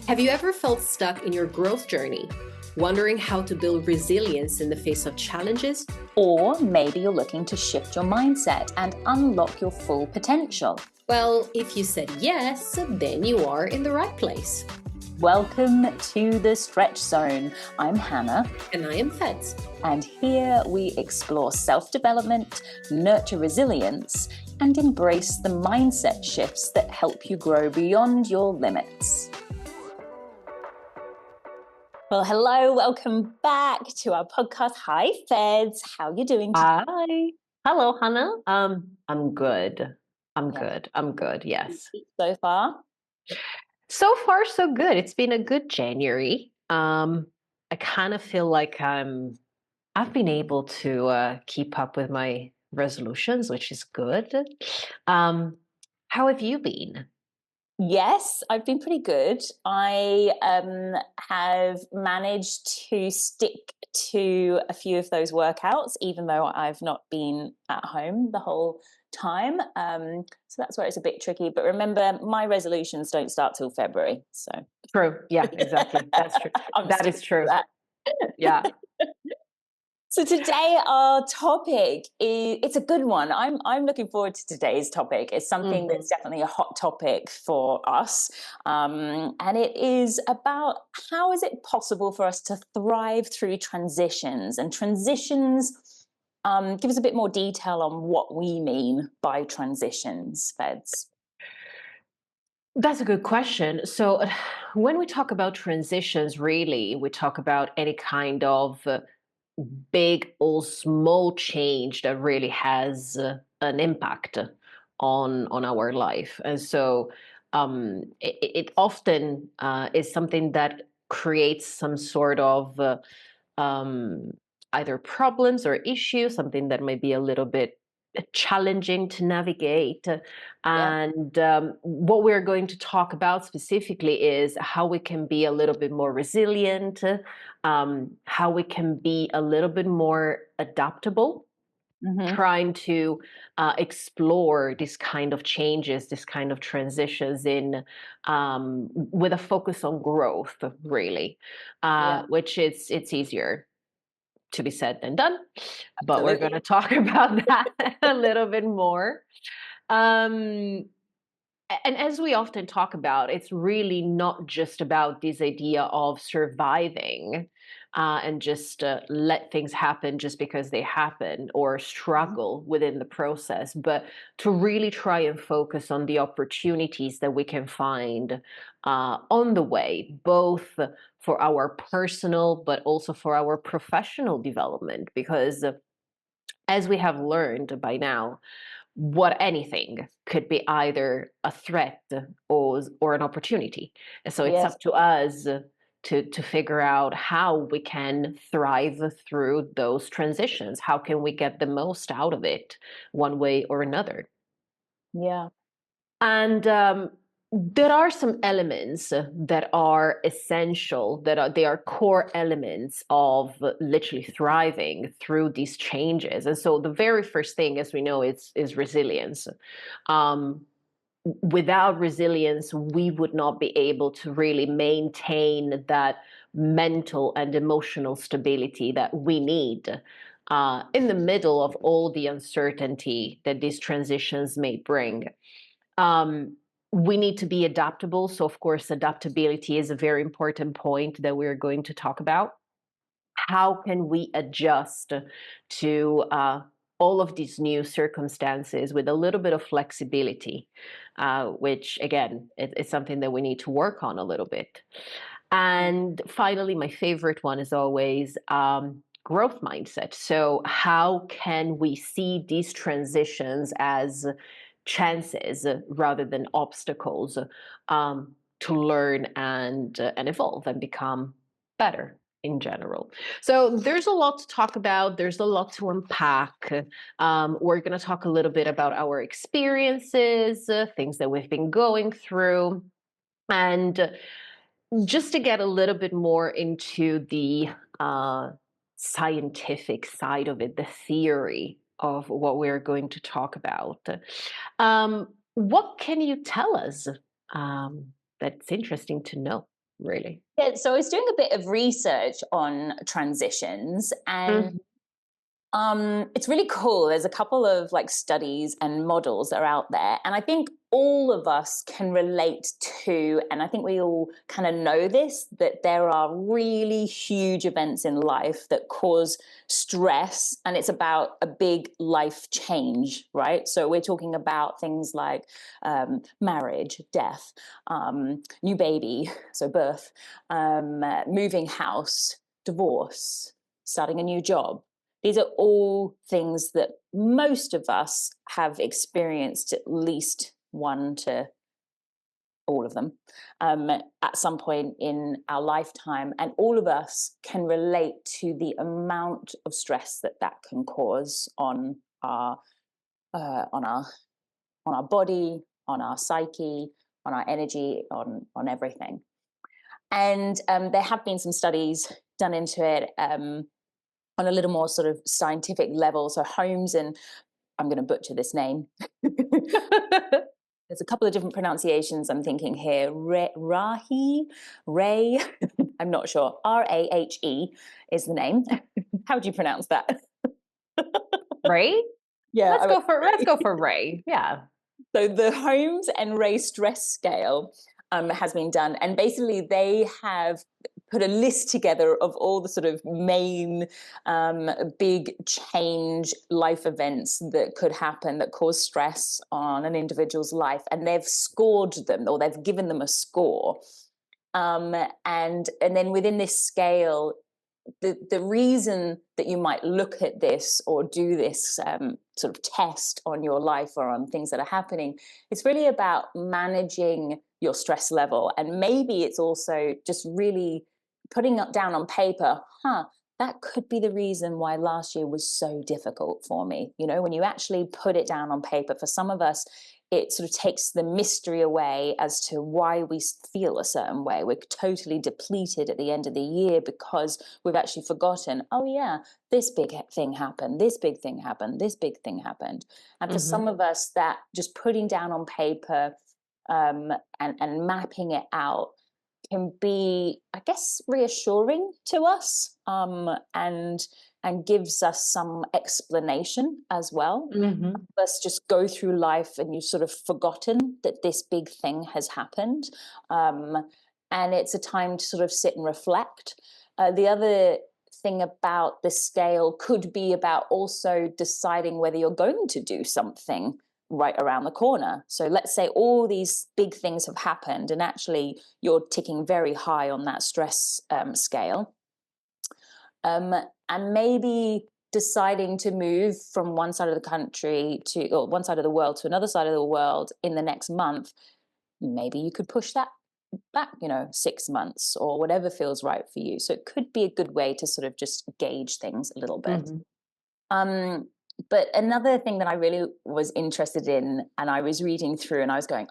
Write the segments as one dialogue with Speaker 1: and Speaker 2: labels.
Speaker 1: Have you ever felt stuck in your growth journey, wondering how to build resilience in the face of challenges?
Speaker 2: Or maybe you're looking to shift your mindset and unlock your full potential.
Speaker 1: Well, if you said yes, then you are in the right place.
Speaker 2: Welcome to the Stretch Zone. I'm Hannah.
Speaker 1: And I am Feds.
Speaker 2: And here we explore self-development, nurture resilience, and embrace the mindset shifts that help you grow beyond your limits. Well, hello, welcome back to our podcast. Hi, Feds. How are you doing today?
Speaker 3: Hi. Hello, Hannah. I'm good. I'm good. Yes.
Speaker 2: So far?
Speaker 3: So far, so good. It's been a good January. I kind of feel like I've been able to keep up with my resolutions, which is good. How have you been?
Speaker 2: Yes, I've been pretty good. I have managed to stick to a few of those workouts, even though I've not been at home the whole time. So that's where it's a bit tricky. But remember, my resolutions don't start till February. So
Speaker 3: True. Yeah, exactly. That's true. That is true. Yeah.
Speaker 2: So today our topic it's a good one. I'm looking forward to today's topic. It's something that's definitely a hot topic for us. And it is about how is it possible for us to thrive through transitions, and transitions give us a bit more detail on what we mean by transitions, Feds.
Speaker 3: That's a good question. So when we talk about transitions, really, we talk about any kind of big or small change that really has an impact on our life. And so it often is something that creates some sort of um, either problems or issues, something that may be a little bit challenging to navigate. And what we're going to talk about specifically is how we can be a little bit more resilient, how we can be a little bit more adaptable, trying to explore this kind of changes, this kind of transitions in with a focus on growth, really, which it's easier to be said than done, but we're going to talk about that a little bit more. And as we often talk about, it's really not just about this idea of surviving and just let things happen just because they happen, or struggle within the process, but to really try and focus on the opportunities that we can find on the way, both for our personal but also for our professional development. Because as we have learned by now, what anything could be either a threat or an opportunity. And so it's up to us to figure out how we can thrive through those transitions. How can we get the most out of it one way or another?
Speaker 2: Yeah.
Speaker 3: And there are some elements that are essential, they are core elements of literally thriving through these changes. And so the very first thing, as we know, is resilience. Without resilience, we would not be able to really maintain that mental and emotional stability that we need in the middle of all the uncertainty that these transitions may bring. We need to be adaptable. So, of course, adaptability is a very important point that we're going to talk about. How can we adjust to all of these new circumstances with a little bit of flexibility, which, again, it's something that we need to work on a little bit. And finally, my favorite one is always growth mindset. So how can we see these transitions as chances rather than obstacles to learn and evolve and become better in general? So there's a lot to talk about. There's a lot to unpack. We're going to talk a little bit about our experiences, things that we've been going through, and just to get a little bit more into the scientific side of it, the theory of what we're going to talk about. What can you tell us that's interesting to know? really.
Speaker 2: Yeah, so I was doing a bit of research on transitions, and
Speaker 3: Mhm.
Speaker 2: it's really cool. There's a couple of like studies and models that are out there, and I think all of us can relate to, and I think we all kind of know this, that there are really huge events in life that cause stress, and it's about a big life change, right? So we're talking about things like marriage, death, new baby, so birth, moving house, divorce, starting a new job. These are all things that most of us have experienced at least one to all of them at some point in our lifetime, and all of us can relate to the amount of stress that that can cause on our uh, on our on our body, on our psyche, on our energy, on everything. And there have been some studies done into it. On a little more sort of scientific level. So Holmes and I'm going to butcher this name. There's a couple of different pronunciations I'm thinking here. Ray, I'm not sure. Rahe is the name. How do you pronounce that?
Speaker 3: Ray?
Speaker 2: Yeah,
Speaker 3: Let's go for Ray. Yeah.
Speaker 2: So the Holmes and Ray stress scale has been done, and basically they have put a list together of all the sort of main big change life events that could happen that cause stress on an individual's life, and they've scored them, or they've given them a score. And then within this scale, the reason that you might look at this or do this sort of test on your life or on things that are happening, it's really about managing your stress level. And maybe it's also just really putting it down on paper, that could be the reason why last year was so difficult for me. You know, when you actually put it down on paper, for some of us, it sort of takes the mystery away as to why we feel a certain way. We're totally depleted at the end of the year because we've actually forgotten, oh yeah, this big thing happened, this big thing happened, this big thing happened. And for some of us, that just putting down on paper and mapping it out can be, I guess, reassuring to us, and gives us some explanation as well. Let's just go through life and you've sort of forgotten that this big thing has happened. And it's a time to sort of sit and reflect. The other thing about the scale could be about also deciding whether you're going to do something right around the corner. So let's say all these big things have happened and actually you're ticking very high on that stress scale. And maybe deciding to move from one side of the country to, or one side of the world to another side of the world in the next month, maybe you could push that back, 6 months or whatever feels right for you. So it could be a good way to sort of just gauge things a little bit. But another thing that I really was interested in, and I was reading through and I was going,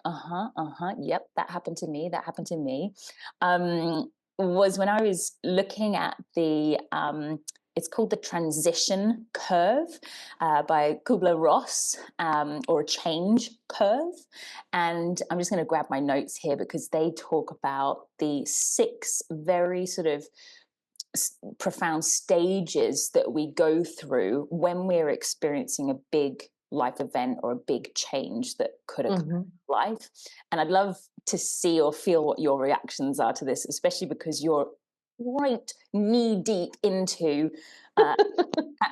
Speaker 2: yep, that happened to me, was when I was looking at it's called the transition curve by Kubler-Ross, or a change curve. And I'm just going to grab my notes here because they talk about the 6 very sort of profound stages that we go through when we're experiencing a big life event or a big change that could occur in life. And I'd love to see or feel what your reactions are to this, especially because you're right knee deep into that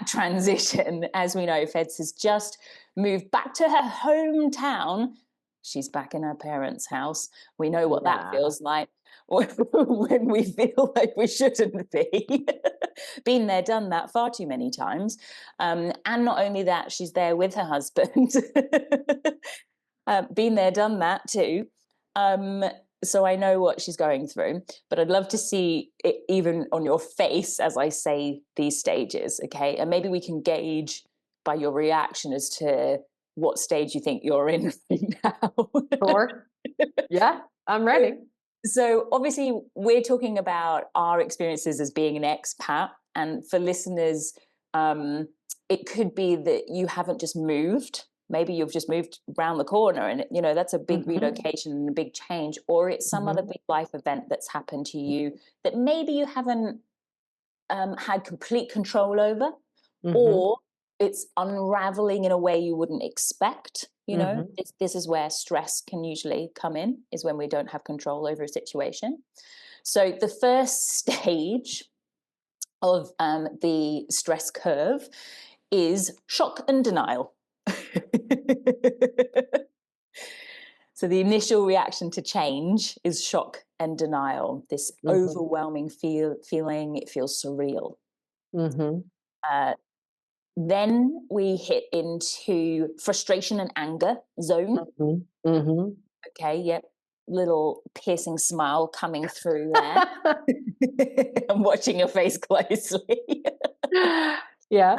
Speaker 2: transition. As we know, Feds has just moved back to her hometown. She's back in her parents' house. We know what that feels like. When we feel like we shouldn't be. Been there, done that far too many times. And not only that, she's there with her husband. Been there, done that too. So I know what she's going through, but I'd love to see it even on your face as I say these stages, okay? And maybe we can gauge by your reaction as to what stage you think you're in right now.
Speaker 3: Sure. Yeah, I'm ready.
Speaker 2: So obviously we're talking about our experiences as being an expat, and for listeners, it could be that you haven't just moved Maybe you've just moved around the corner and, that's a big relocation and a big change, or it's some other big life event that's happened to you that maybe you haven't had complete control over, or it's unraveling in a way you wouldn't expect. This is where stress can usually come in, is when we don't have control over a situation. So the first stage of the stress curve is shock and denial. So the initial reaction to change is shock and denial, this overwhelming feeling. It feels surreal. Then we hit into frustration and anger zone. Okay, yep. Little piercing smile coming through there. I'm watching your face closely.
Speaker 3: Yeah.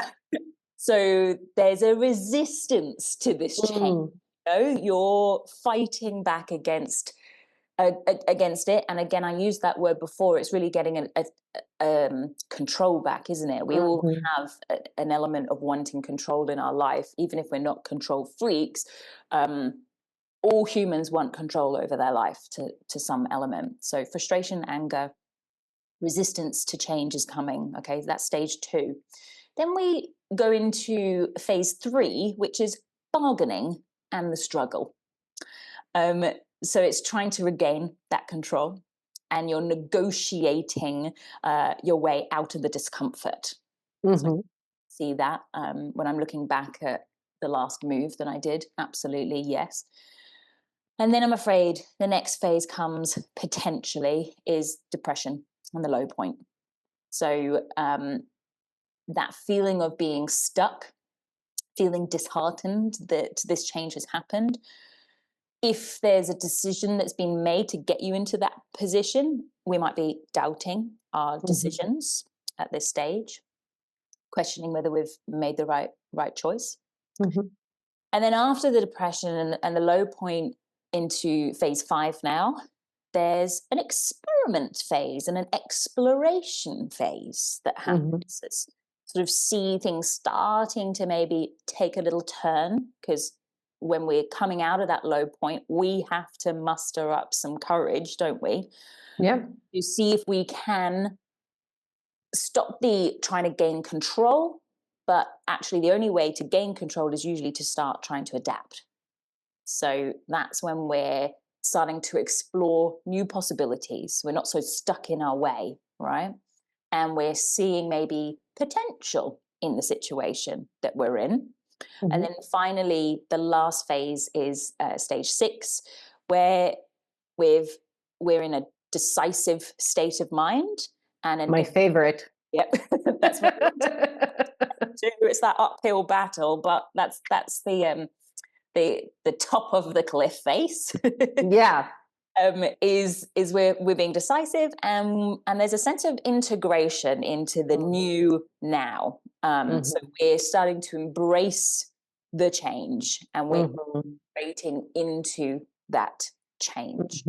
Speaker 2: So there's a resistance to this change. You're fighting back against it. And again, I used that word before. It's really getting a control back, isn't it? We all have an element of wanting control in our life, even if we're not control freaks. All humans want control over their life to some element. So frustration, anger, resistance to change is coming. Okay, that's stage 2. Then we go into phase 3, which is bargaining and the struggle. So it's trying to regain that control, and you're negotiating your way out of the discomfort. So see that when I'm looking back at the last move that I did, absolutely, yes. And then I'm afraid the next phase comes, potentially, is depression and the low point. So that feeling of being stuck, feeling disheartened that this change has happened. If there's a decision that's been made to get you into that position, we might be doubting our decisions at this stage, questioning whether we've made the right choice. And then after the depression and the low point, into phase 5 now, there's an experiment phase and an exploration phase that happens. It's sort of see things starting to maybe take a little turn, because when we're coming out of that low point, we have to muster up some courage, don't we?
Speaker 3: Yeah.
Speaker 2: To see if we can stop the trying to gain control, but actually the only way to gain control is usually to start trying to adapt. So that's when we're starting to explore new possibilities. We're not so stuck in our way, right? And we're seeing maybe potential in the situation that we're in. And then finally, the last phase is stage 6, where we're in a decisive state of mind. And
Speaker 3: my favorite.
Speaker 2: Yep, that's what it's that uphill battle, but that's the top of the cliff face.
Speaker 3: Yeah.
Speaker 2: Is we're being decisive, and there's a sense of integration into the new now. So we're starting to embrace the change, and we're integrating into that change.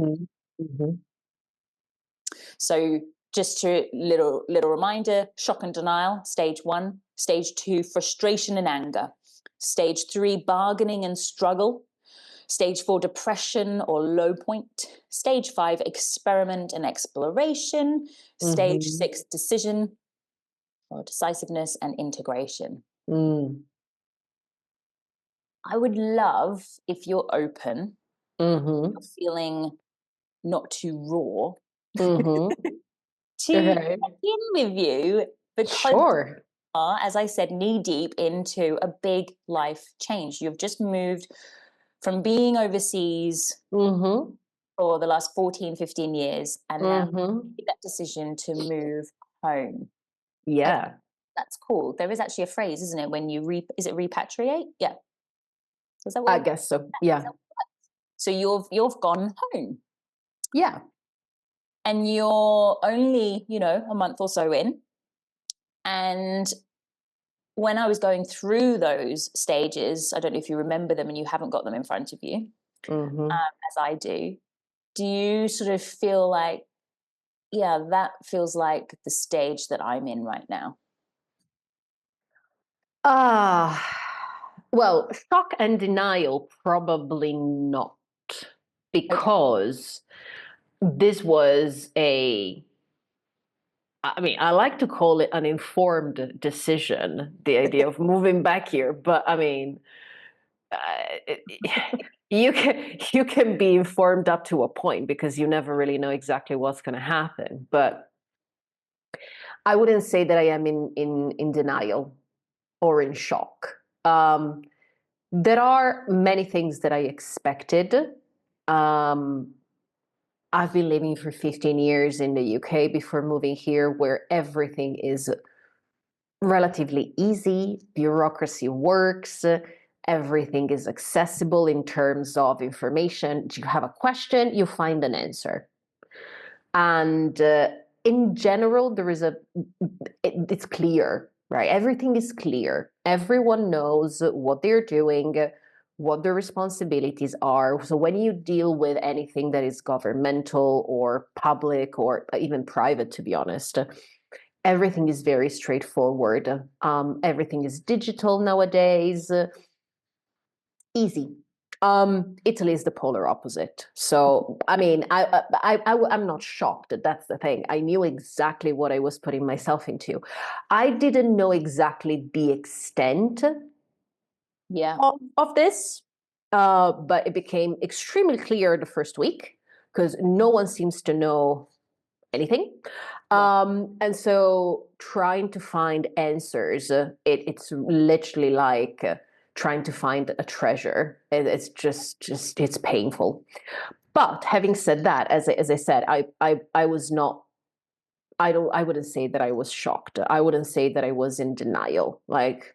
Speaker 2: So just to little reminder: shock and denial, stage 1; stage 2, frustration and anger; stage 3, bargaining and struggle; stage 4, depression or low point; stage 5, experiment and exploration; stage 6, decision or decisiveness and integration. I would love, if you're open, you're feeling not too raw, to check in with you, because
Speaker 3: Sure.
Speaker 2: you are, as I said, knee deep into a big life change. You've just moved from being overseas for the last 14, 15 years, and now made that decision to move home.
Speaker 3: Yeah.
Speaker 2: That's cool. There is actually a phrase, isn't it, when you is it repatriate? Yeah. Is that
Speaker 3: I guess so. Yeah.
Speaker 2: So you've gone home.
Speaker 3: Yeah.
Speaker 2: And you're only, a month or so in. And when I was going through those stages, I don't know if you remember them and you haven't got them in front of you, as I do you sort of feel like, yeah, that feels like the stage that I'm in right now?
Speaker 3: Well, shock and denial, probably not, because this was I mean, I like to call it an informed decision, the idea of moving back here, but I mean, you can be informed up to a point because you never really know exactly what's going to happen. But I wouldn't say that I am in denial or in shock. There are many things that I expected. I've been living for 15 years in the UK before moving here, where everything is relatively easy, bureaucracy works, everything is accessible in terms of information. You have a question, you find an answer. And in general, it's clear, right? Everything is clear. Everyone knows what they're doing, what their responsibilities are. So when you deal with anything that is governmental or public or even private, to be honest, everything is very straightforward. Everything is digital nowadays. Easy. Italy is the polar opposite. So, I mean, I'm not shocked. That's the thing. I knew exactly what I was putting myself into. I didn't know exactly the extent of this, but it became extremely clear the first week because no one seems to know anything. And so trying to find answers, it's literally like trying to find a treasure. It's just it's painful. But having said that, as I said, I was not. I wouldn't say that I was shocked. I wouldn't say that I was in denial. Like,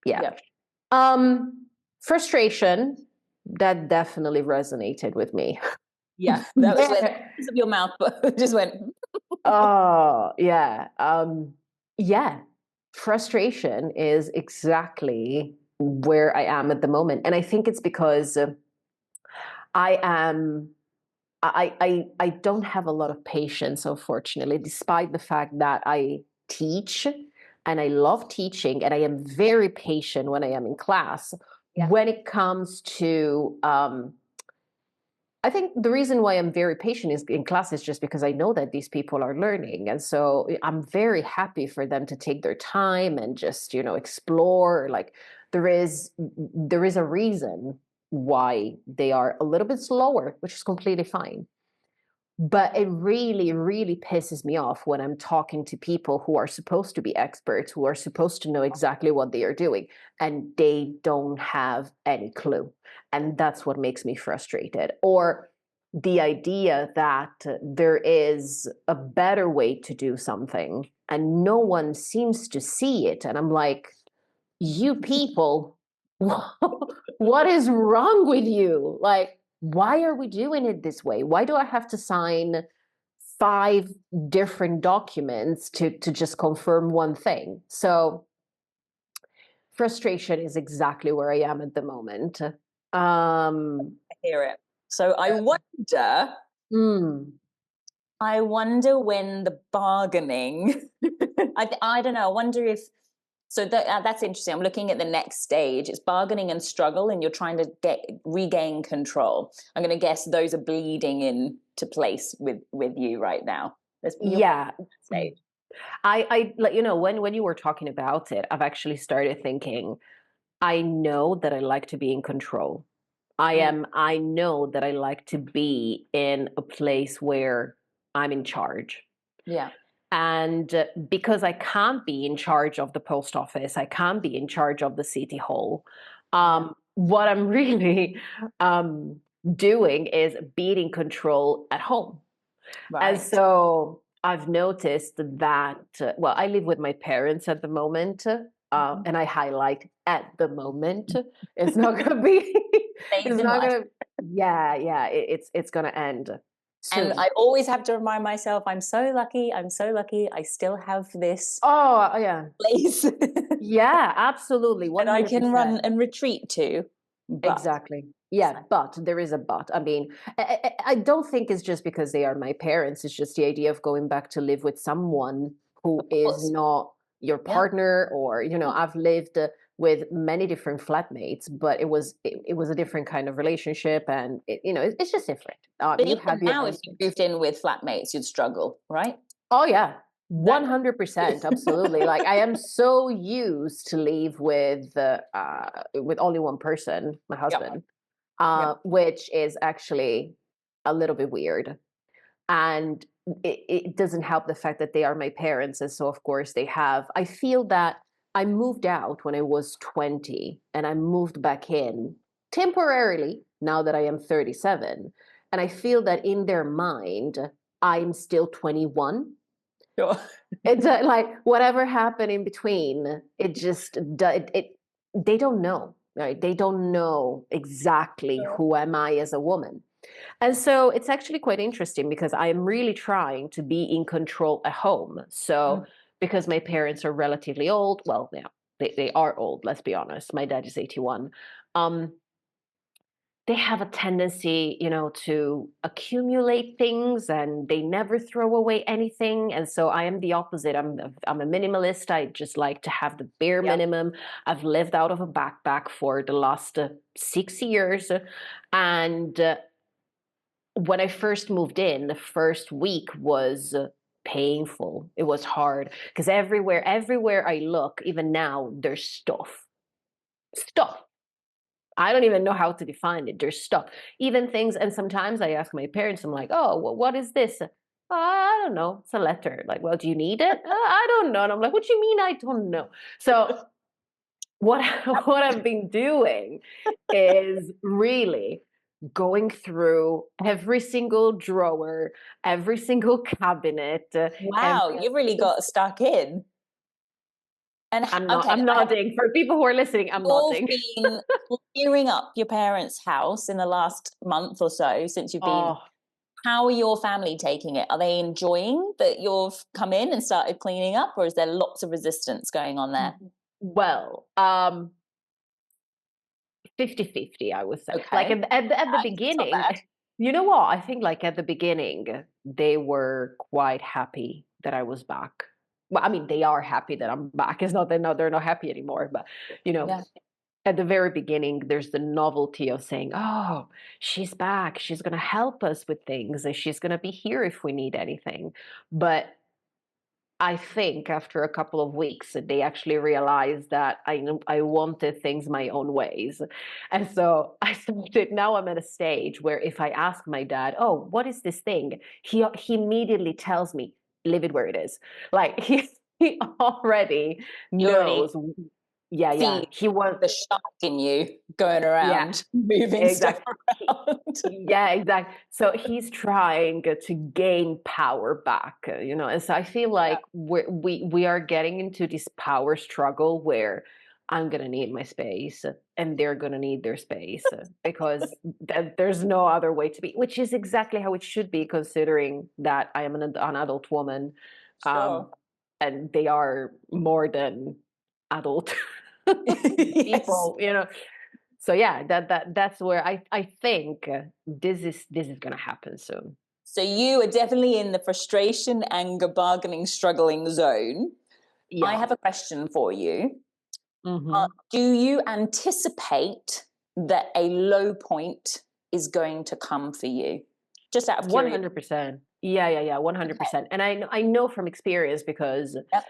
Speaker 3: yeah. Frustration, that definitely resonated with me.
Speaker 2: Yeah, that was where the of your mouth just went.
Speaker 3: Oh, yeah. Yeah. Frustration is exactly where I am at the moment. And I think it's because I am I don't have a lot of patience, unfortunately, despite the fact that I teach and I love teaching and I am very patient when I am in class. When it comes to I think the reason why I'm very patient is in class is just because I know that these people are learning. And so I'm very happy for them to take their time and just, explore. Like there is a reason why they are a little bit slower, which is completely fine. But it really, really pisses me off when I'm talking to people who are supposed to be experts, who are supposed to know exactly what they are doing, and they don't have any clue. And that's what makes me frustrated. Or the idea that there is a better way to do something and no one seems to see it. And I'm like, you people, what is wrong with you? Like, why are we doing it this way? Why do I have to sign 5 different documents to just confirm one thing? So frustration is exactly where I am at the moment.
Speaker 2: I hear it. So I wonder when the bargaining, I don't know, I wonder if, so that's interesting. I'm looking at the next stage. It's bargaining and struggle, and you're trying to regain control. I'm going to guess those are bleeding into place with you right now.
Speaker 3: Yeah. Stage. I when you were talking about it, I've actually started thinking, I know that I like to be in control. I know that I like to be in a place where I'm in charge.
Speaker 2: Yeah.
Speaker 3: And because I can't be in charge of the post office, I can't be in charge of the city hall. What I'm really doing is being in control at home. Right. And so I've noticed that, I live with my parents at the moment, and I highlight at the moment. It's not going to be, it's not going to, it's going to end soon.
Speaker 2: And I always have to remind myself, I'm so lucky. I still have this place.
Speaker 3: Yeah, absolutely. 100%.
Speaker 2: And I can run and retreat to.
Speaker 3: Exactly. Yeah, but there is a but. I mean, I don't think it's just because they are my parents. It's just the idea of going back to live with someone who is not your partner, or, I've lived with many different flatmates, but it was a different kind of relationship, and it's just different.
Speaker 2: But
Speaker 3: You
Speaker 2: even
Speaker 3: have your
Speaker 2: now, if
Speaker 3: own.
Speaker 2: you moved in with flatmates, you'd struggle, right?
Speaker 3: Oh yeah, 100%, absolutely. Like I am so used to live with only one person, my husband,
Speaker 2: Yep.
Speaker 3: which is actually a little bit weird. And it doesn't help the fact that they are my parents, and so of course they have. I feel that I moved out when I was 20, and I moved back in temporarily now that I am 37, and I feel that in their mind I'm still 21.
Speaker 2: Sure.
Speaker 3: It's like whatever happened in between, it just they don't know, right? They don't know exactly
Speaker 2: Sure.
Speaker 3: who am I as a woman. And so it's actually quite interesting because I am really trying to be in control at home. So because my parents are relatively old, well, yeah, they are old, let's be honest. My dad is 81. Um, they have a tendency, to accumulate things, and they never throw away anything. And so I am the opposite. I'm a minimalist. I just like to have the bare
Speaker 2: Yep.
Speaker 3: minimum. I've lived out of a backpack for the last 6 years, and when I first moved in, the first week was painful. It was hard because everywhere I look, even now, there's stuff. Stuff. I don't even know how to define it. There's stuff. Even things, and sometimes I ask my parents, I'm like, oh, well, what is this? I don't know. It's a letter. Like, well, do you need it? I don't know. And I'm like, what do you mean I don't know? So what what I've been doing is really going through every single drawer, every single cabinet,
Speaker 2: Wow,
Speaker 3: every
Speaker 2: you really got stuck in. And okay,
Speaker 3: I'm nodding. For people who are listening, I'm
Speaker 2: you've
Speaker 3: nodding.
Speaker 2: been clearing up your parents' house in the last month or so since you've been.
Speaker 3: Oh,
Speaker 2: How are your family taking it? Are they enjoying that you've come in and started cleaning up, or is there lots of resistance going on there?
Speaker 3: well, 50-50, I would say. Like
Speaker 2: Okay,
Speaker 3: at the
Speaker 2: it's not
Speaker 3: beginning,
Speaker 2: bad.
Speaker 3: you know what? I think like at the beginning, they were quite happy that I was back. Well, I mean, they are happy that I'm back. It's not that they're not happy anymore, but
Speaker 2: Yeah,
Speaker 3: at the very beginning, there's the novelty of saying, "Oh, she's back. She's going to help us with things, and she's going to be here if we need anything." But I think after a couple of weeks, they actually realized that I wanted things my own ways. And so I started, now I'm at a stage where if I ask my dad, oh, what is this thing? He immediately tells me, leave it where it is. Like he already
Speaker 2: you already
Speaker 3: knows. Yeah, yeah.
Speaker 2: see
Speaker 3: He was,
Speaker 2: the shark in you going
Speaker 3: yeah,
Speaker 2: around, moving stuff
Speaker 3: exactly.
Speaker 2: around.
Speaker 3: Yeah, exactly. So he's trying to gain power back, and so I feel
Speaker 2: Yeah,
Speaker 3: like we are getting into this power struggle where I'm gonna need my space and they're gonna need their space because there's no other way to be, which is exactly how it should be, considering that I am an adult woman, um,
Speaker 2: sure.
Speaker 3: and they are more than adult
Speaker 2: Yes.
Speaker 3: people. So yeah, that's where I think this is gonna happen soon.
Speaker 2: So you are definitely in the frustration, anger, bargaining, struggling zone. I
Speaker 3: Yeah.
Speaker 2: have a question for you.
Speaker 3: Hmm.
Speaker 2: Do you anticipate that a low point is going to come for you? Just out of curiosity.
Speaker 3: 100%. Yeah.
Speaker 2: Okay.
Speaker 3: 100%. And I know from experience because
Speaker 2: Yep.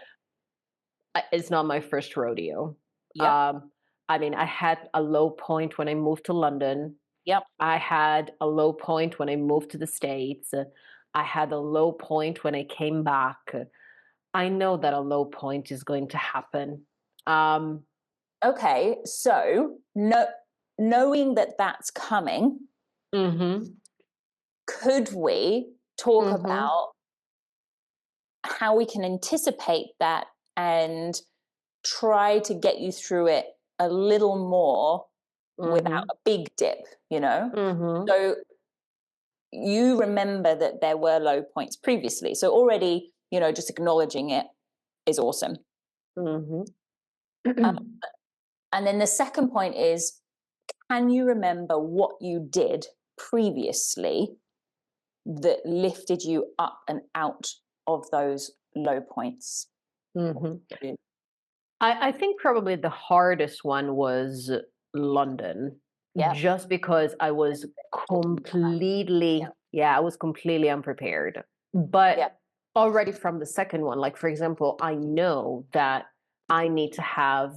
Speaker 3: it's not my first rodeo.
Speaker 2: Yep.
Speaker 3: Um, I mean, I had a low point when I moved to London.
Speaker 2: Yep.
Speaker 3: I had a low point when I moved to the States. I had a low point when I came back. I know that a low point is going to happen. Um,
Speaker 2: Okay. So no, knowing that that's coming,
Speaker 3: mhm,
Speaker 2: could we talk
Speaker 3: mhm,
Speaker 2: about how we can anticipate that and try to get you through it a little more without
Speaker 3: mhm,
Speaker 2: a big dip, you know?
Speaker 3: mhm,
Speaker 2: So you remember that there were low points previously. So already, just acknowledging it is awesome.
Speaker 3: mhm.
Speaker 2: Um, and then the second point is, can you remember what you did previously that lifted you up and out of those low points?
Speaker 3: Mhm. I think probably the hardest one was London,
Speaker 2: Yeah.
Speaker 3: just because I was completely, yeah, I was completely unprepared.
Speaker 2: Yeah.
Speaker 3: But already from the second one, like for example, I know that I need to have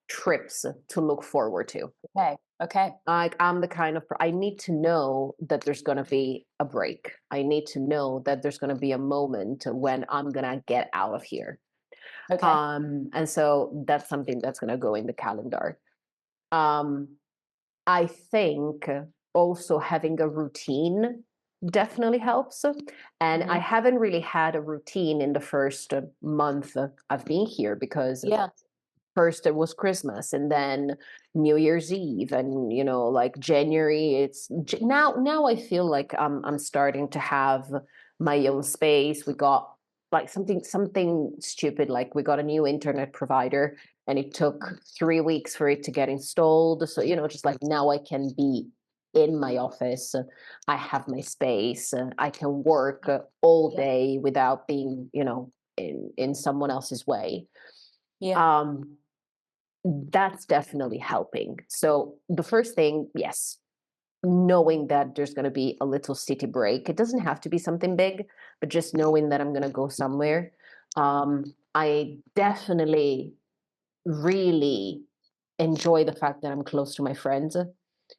Speaker 3: trips to look forward to.
Speaker 2: Okay. Okay.
Speaker 3: Like I'm the kind of I need to know that there's going to be a break. I need to know that there's going to be a moment when I'm going to get out of here.
Speaker 2: Okay.
Speaker 3: And so that's something that's going to go in the calendar. Um, I think also having a routine definitely helps. And I
Speaker 2: Hmm.
Speaker 3: haven't really had a routine in the first month I've been here because
Speaker 2: Yeah.
Speaker 3: first it was Christmas and then New Year's Eve and like January now I feel like I'm starting to have my own space. We got like something stupid, like we got a new internet provider and it took 3 weeks for it to get installed, so just like now I can be in my office. I have my space. I can work all
Speaker 2: Yeah.
Speaker 3: day without being in someone else's way.
Speaker 2: Yeah.
Speaker 3: um that's definitely helping. So the first thing, yes, knowing that there's going to be a little city break. It doesn't have to be something big, but just knowing that I'm going to go somewhere. I definitely really enjoy the fact that I'm close to my friends,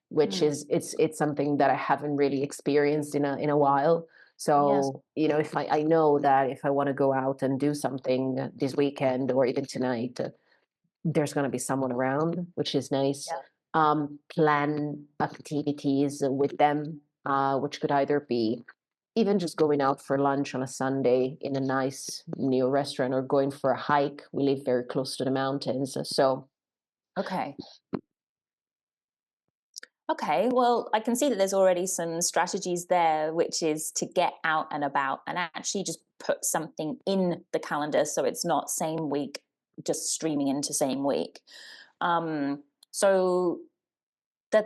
Speaker 3: which
Speaker 2: Mm.
Speaker 3: is it's something that I haven't really experienced in a while.
Speaker 2: Yes.
Speaker 3: So, if I know that if I want to go out and do something this weekend or even tonight, there's going to be someone around, which is nice.
Speaker 2: Yeah.
Speaker 3: Plan activities with them, which could either be even just going out for lunch on a Sunday in a nice new restaurant or going for a hike. We live very close to the mountains. So,
Speaker 2: Okay. Okay, well, I can see that there's already some strategies there, which is to get out and about and actually just put something in the calendar so it's not same week, just streaming into same week. So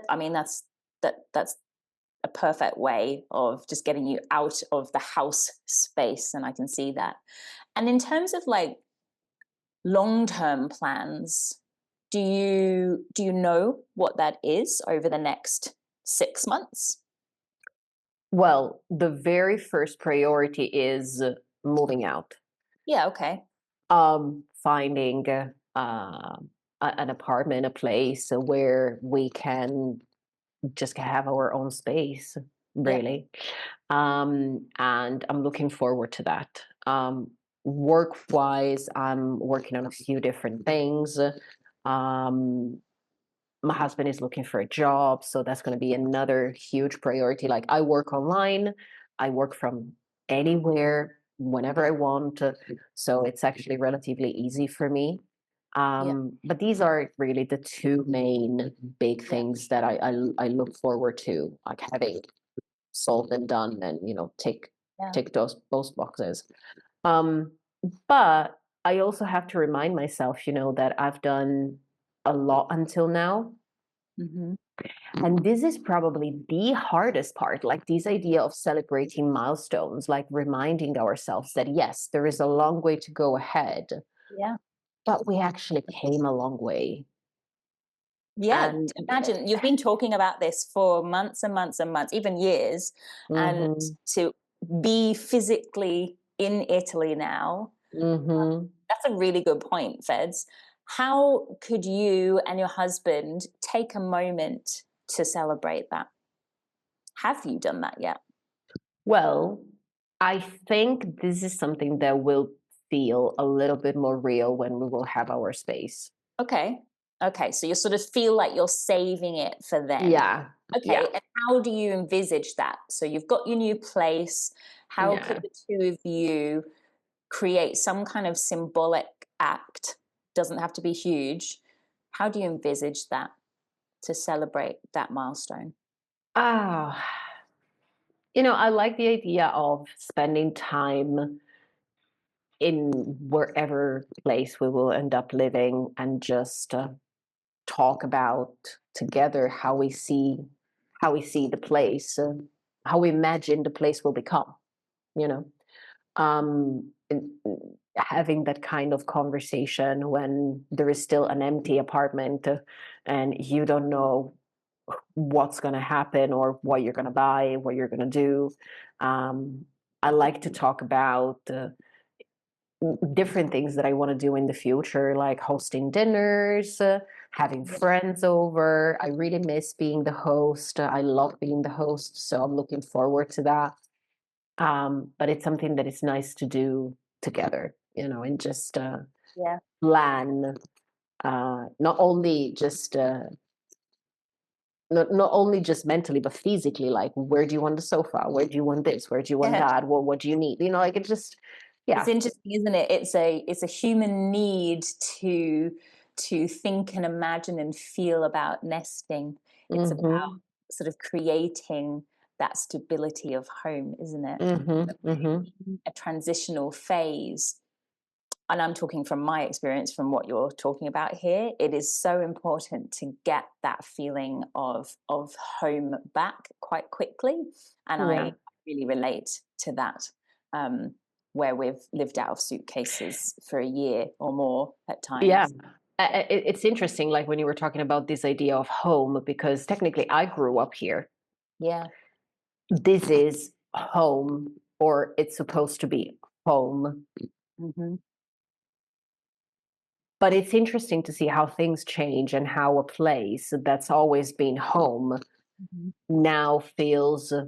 Speaker 2: I mean, that's a perfect way of just getting you out of the house space, and I can see that. And in terms of like long-term plans, do you know what that is over the next 6 months?
Speaker 3: well, the very first priority is moving out,
Speaker 2: Yeah. Okay.
Speaker 3: finding an apartment, a place where we can just have our own space,
Speaker 2: Yeah.
Speaker 3: really. And I'm looking forward to that. Work wise, I'm working on a few different things. My husband is looking for a job, so that's going to be another huge priority. Like I work online, I work from anywhere, whenever I want, so it's actually relatively easy for me.
Speaker 2: Yeah.
Speaker 3: But these are really the two main big
Speaker 2: Yeah.
Speaker 3: things that I look forward to, like having solved and done, and take
Speaker 2: Yeah.
Speaker 3: take those boxes. Um, but I also have to remind myself, that I've done a lot until now.
Speaker 2: Hmm.
Speaker 3: And this is probably the hardest part, like this idea of celebrating milestones, like reminding ourselves that yes, there is a long way to go ahead,
Speaker 2: Yeah.
Speaker 3: but we actually came a long way.
Speaker 2: Yeah.
Speaker 3: And
Speaker 2: Imagine you've been talking about this for months and months and months, even years, and
Speaker 3: mhm,
Speaker 2: to be physically in Italy now.
Speaker 3: mhm.
Speaker 2: That's a really good point, Feds. How could you and your husband take a moment to celebrate that? Have you done that yet?
Speaker 3: Well, I think this is something that will feel a little bit more real when we will have our space.
Speaker 2: Okay. Okay. So you sort of feel like you're saving it for then.
Speaker 3: Yeah, yeah,
Speaker 2: Okay. And how do you envisage that? So you've got your new place. How could
Speaker 3: yeah.
Speaker 2: the two of you create some kind of symbolic act? Doesn't have to be huge. How do you envisage that to celebrate that milestone?
Speaker 3: Ah, I like the idea of spending time in wherever place we will end up living and just talk about together how we see the place, how we imagine the place will become, you know. having that kind of conversation when there is still an empty apartment and you don't know what's going to happen or what you're going to buy, what you're going to do. I like to talk about different things that I want to do in the future, like hosting dinners, having friends over. I really miss being the host. I love being the host, so I'm looking forward to that. But it's something that is nice to do together, and just
Speaker 2: Yeah.
Speaker 3: plan, not only just not only just mentally, but physically, like where do you want the sofa? Where do you want this? Where do you want
Speaker 2: Yeah.
Speaker 3: that? What do you need? Like it just, yeah.
Speaker 2: It's interesting, isn't it? It's a human need to think and imagine and feel about nesting. It's about sort of creating that stability of home, isn't it? A transitional phase. And I'm talking from my experience, from what you're talking about here, it is so important to get that feeling of home back quite quickly. And I really relate to that, where we've lived out of suitcases for a year or more at times.
Speaker 3: Yeah. It's interesting, like when you were talking about this idea of home, because technically I grew up here.
Speaker 2: Yeah.
Speaker 3: This is home, or it's supposed to be home. But it's interesting to see how things change and how a place that's always been home now feels a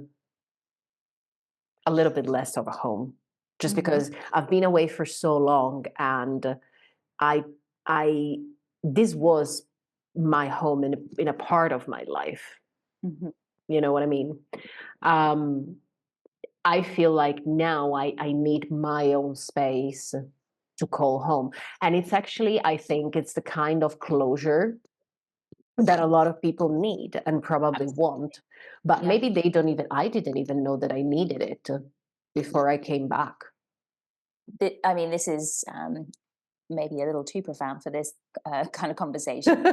Speaker 3: little bit less of a home, just because I've been away for so long, and I this was my home in a part of my life. You know what I mean? I feel like now I need my own space to call home. And it's actually, I think it's the kind of closure that a lot of people need and probably want. But maybe I didn't even know that I needed it before I came back.
Speaker 2: I mean, this is maybe a little too profound for this kind of conversation.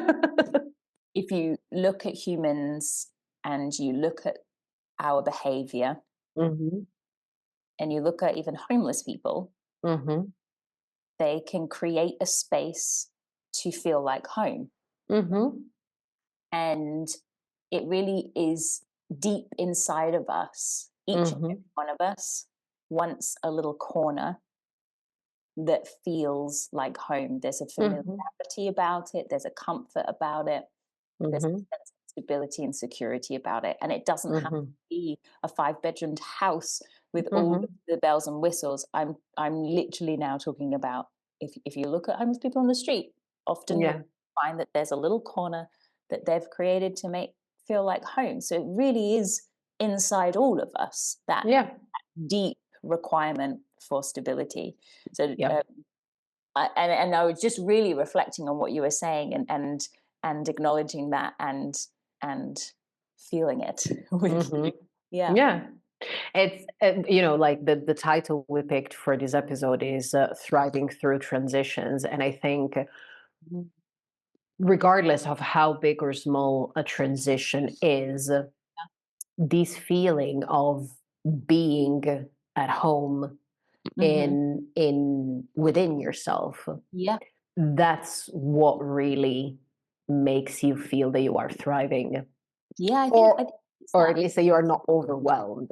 Speaker 2: If you look at humans and you look at our behavior, and you look at even homeless people, they can create a space to feel like home. And it really is deep inside of us. Each and every one of us wants a little corner that feels like home. There's a familiarity about it. There's a comfort about it. There's a sense of stability and security about it. And it doesn't have to be a 5-bedroomed house with all the bells and whistles. I'm literally now talking about if you look at homeless people on the street, often you find that there's a little corner that they've created to make feel like home. So it really is inside all of us, that deep requirement for stability. So and I was just really reflecting on what you were saying and acknowledging that and feeling it with you.
Speaker 3: It's like the title we picked for this episode is thriving through transitions, and I think regardless of how big or small a transition is, this feeling of being at home within yourself, that's what really makes you feel that you are thriving.
Speaker 2: I think
Speaker 3: or at least that you are not overwhelmed.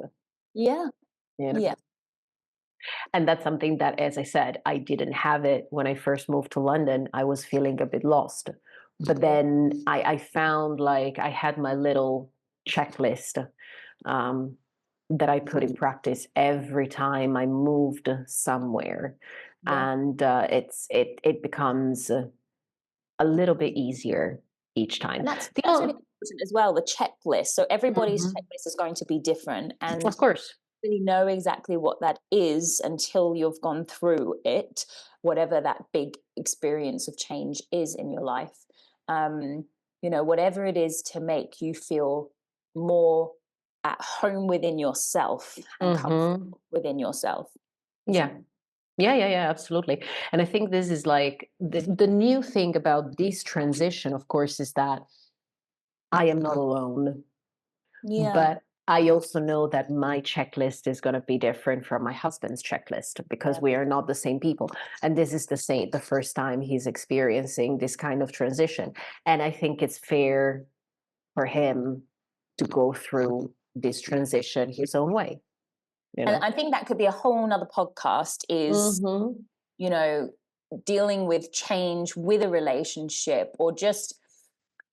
Speaker 3: And that's something that, as I said, I didn't have it when I first moved to London. I was feeling a bit lost. But then I found, like, I had my little checklist that I put in practice every time I moved somewhere. And it becomes a little bit easier each time.
Speaker 2: And that's really important as well, the checklist. So everybody's checklist is going to be different. And
Speaker 3: of course,
Speaker 2: really know exactly what that is until you've gone through it, whatever that big experience of change is in your life. Whatever it is to make you feel more at home within yourself and comfortable within yourself.
Speaker 3: Yeah, absolutely. And I think this is like the new thing about this transition, of course, is that I am not alone. But I also know that my checklist is going to be different from my husband's checklist because we are not the same people. And this is the first time he's experiencing this kind of transition. And I think it's fair for him to go through this transition his own way. You know?
Speaker 2: And I think that could be a whole nother podcast is, you know, dealing with change with a relationship, or just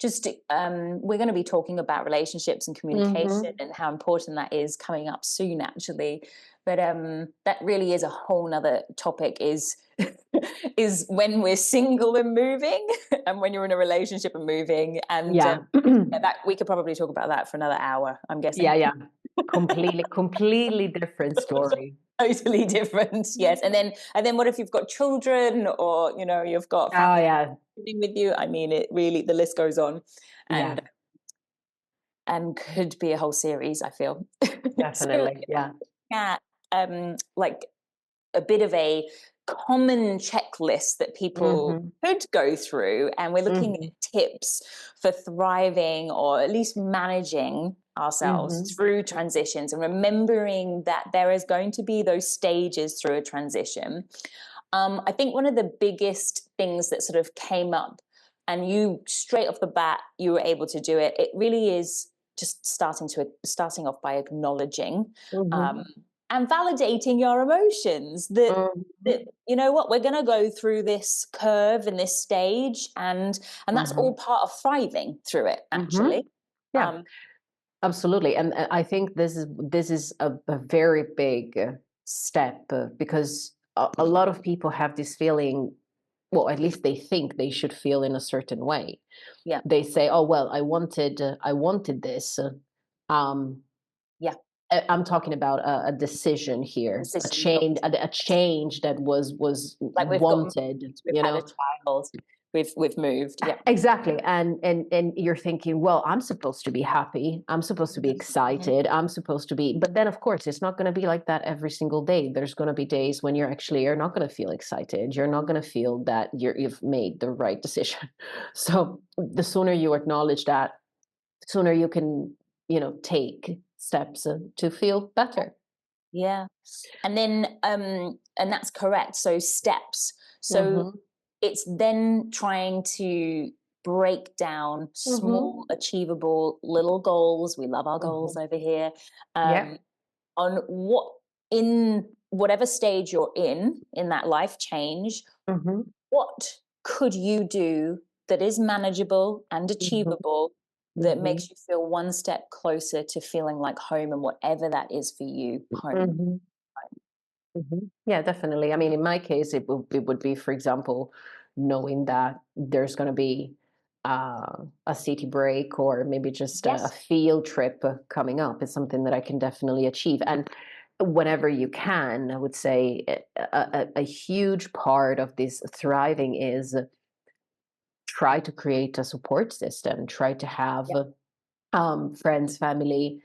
Speaker 2: we're going to be talking about relationships and communication and how important that is coming up soon, actually. But that really is a whole nother topic, is is when we're single and moving and when you're in a relationship and moving. And that we could probably talk about that for another hour, I'm guessing.
Speaker 3: Yeah. Completely different story.
Speaker 2: Totally different. Yes. And then what if you've got children, or, you know, you've got family with you? I mean, it really, the list goes on, and could be a whole series, I feel.
Speaker 3: Definitely.
Speaker 2: Yeah. Like a bit of a common checklist that people could go through, and we're looking at tips for thriving, or at least managing ourselves through transitions, and remembering that there is going to be those stages through a transition. I think one of the biggest things that sort of came up, and you straight off the bat, you were able to do it. It really is just starting off by acknowledging and validating your emotions, that you know what, we're going to go through this curve and this stage, and that's all part of thriving through it, actually.
Speaker 3: Absolutely. And I think this is a very big step, because a lot of people have this feeling, well, at least they think they should feel in a certain way. They say, oh, well, I wanted this. I'm talking about a decision here, a change that was
Speaker 2: like
Speaker 3: wanted.
Speaker 2: We've had a child. We've moved.
Speaker 3: Exactly. And you're thinking, well, I'm supposed to be happy. I'm supposed to be excited. I'm supposed to be, but then of course it's not going to be like that every single day. There's going to be days when you're not going to feel excited. You're not going to feel that you've made the right decision. So the sooner you acknowledge that, the sooner you can, take steps to feel better.
Speaker 2: And then and that's correct. So steps. So it's then trying to break down small, achievable little goals. We love our goals over here. On what, in whatever stage you're in that life change, what could you do that is manageable and achievable, that makes you feel one step closer to feeling like home, and whatever that is for you, home.
Speaker 3: Yeah, definitely. I mean, in my case, it would be, for example, knowing that there's going to be a city break, or maybe just a field trip coming up. It's something that I can definitely achieve. And whenever you can, I would say a huge part of this thriving is try to create a support system, try to have friends, family,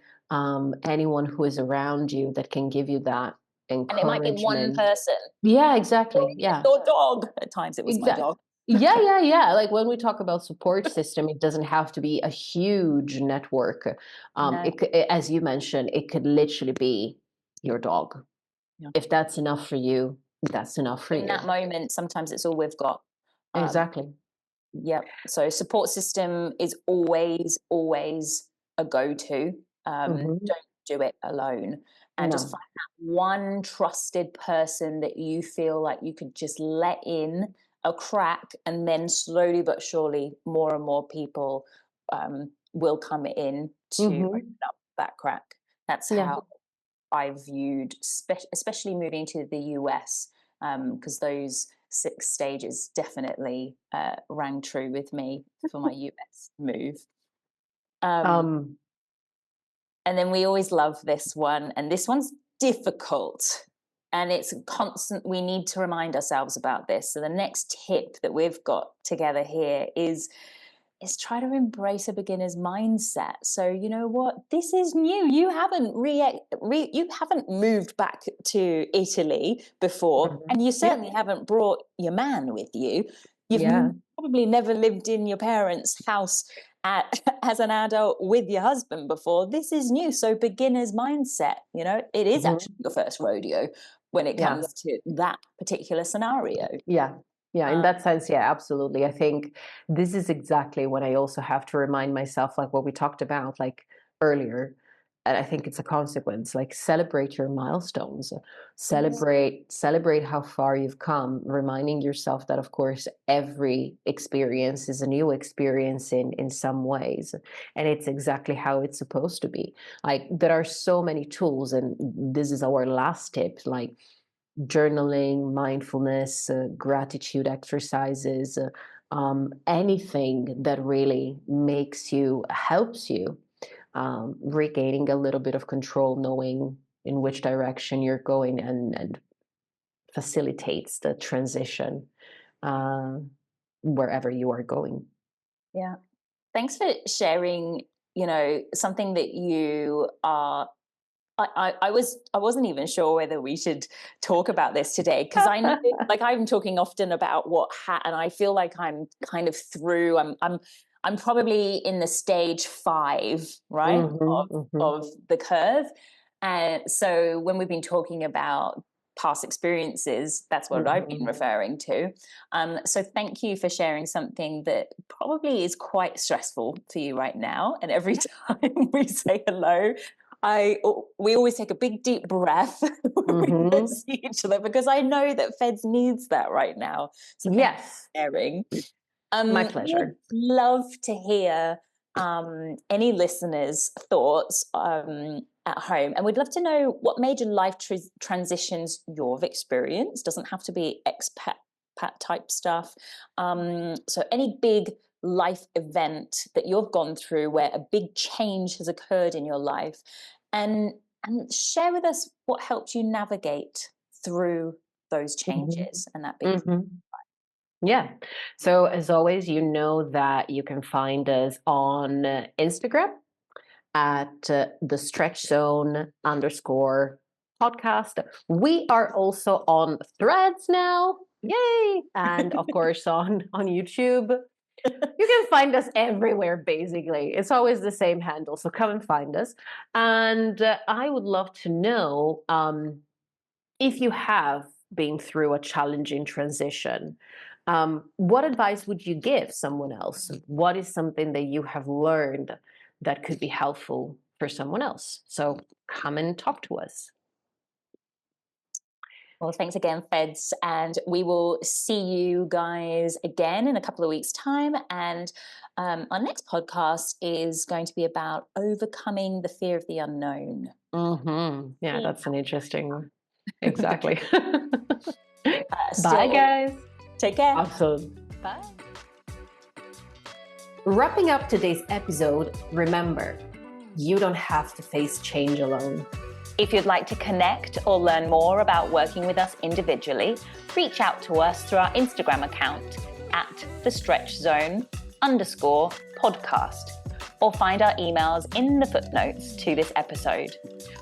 Speaker 3: anyone who is around you that can give you that encouragement.
Speaker 2: And it might be one person.
Speaker 3: Yeah, exactly. Yeah.
Speaker 2: Your dog. At times it was my dog.
Speaker 3: Yeah. Like when we talk about support system, it doesn't have to be a huge network. As you mentioned, it could literally be your dog. If that's enough for you, that's enough for you.
Speaker 2: In that moment, sometimes it's all we've got.
Speaker 3: Exactly.
Speaker 2: So support system is always a go-to. Don't do it alone. And just find that one trusted person that you feel like you could just let in a crack, and then slowly but surely more and more people will come in to open up that crack. That's how I viewed, especially moving to the US, because those 6 stages definitely rang true with me for my US move. And then we always love this one, and this one's difficult, and it's constant. We need to remind ourselves about this. So the next tip that we've got together here is try to embrace a beginner's mindset. So you know what, this is new. You haven't you haven't moved back to Italy before, and you certainly haven't brought your man with you. You've probably never lived in your parents' house as an adult with your husband before. This is new. So beginner's mindset, it is actually your first rodeo when it comes to that particular scenario.
Speaker 3: Yeah, in that sense, yeah, absolutely. I think this is exactly when I also have to remind myself, like what we talked about like earlier. And I think it's a consequence, like celebrate your milestones, celebrate how far you've come, reminding yourself that of course every experience is a new experience in some ways. And it's exactly how it's supposed to be. Like there are so many tools, and this is our last tip, like journaling, mindfulness, gratitude exercises, anything that really helps you regaining a little bit of control, knowing in which direction you're going, and facilitates the transition wherever you are going.
Speaker 2: Yeah. Thanks for sharing, something that you are. I wasn't even sure whether we should talk about this today, because I know, like, I'm talking often about and I feel like I'm kind of through. I'm probably in the stage 5, right, of the curve, and so when we've been talking about past experiences, that's what I've been referring to. So thank you for sharing something that probably is quite stressful for you right now. And every time we say hello, we always take a big deep breath when we see each other, because I know that Feds needs that right now. So thanks for sharing.
Speaker 3: My pleasure.
Speaker 2: I'd love to hear any listeners' thoughts at home, and we'd love to know what major life transitions you've experienced. Doesn't have to be expat type stuff. So any big life event that you've gone through where a big change has occurred in your life, and share with us what helped you navigate through those changes and that big.
Speaker 3: Yeah. So as always, you know that you can find us on Instagram at the stretch zone _podcast. We are also on Threads now. Yay. And of course on YouTube. You can find us everywhere, basically. It's always the same handle. So come and find us. And I would love to know if you have been through a challenging transition, what advice would you give someone else? What is something that you have learned that could be helpful for someone else? So come and talk to us.
Speaker 2: Well, thanks again, Feds. And we will see you guys again in a couple of weeks' time. And our next podcast is going to be about overcoming the fear of the unknown.
Speaker 3: Yeah, that's an interesting one. Exactly.
Speaker 2: So,
Speaker 3: bye, guys.
Speaker 2: Take care.
Speaker 3: Awesome.
Speaker 2: Bye.
Speaker 1: Wrapping up today's episode, remember, you don't have to face change alone.
Speaker 2: If you'd like to connect or learn more about working with us individually, reach out to us through our Instagram account at @thestretchzone_podcast, or find our emails in the footnotes to this episode.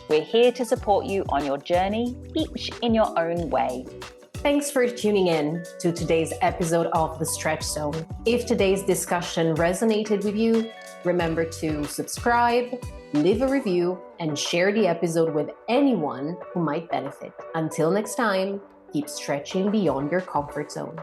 Speaker 2: We're here to support you on your journey, each in your own way.
Speaker 1: Thanks for tuning in to today's episode of The Stretch Zone. If today's discussion resonated with you, remember to subscribe, leave a review, and share the episode with anyone who might benefit. Until next time, keep stretching beyond your comfort zone.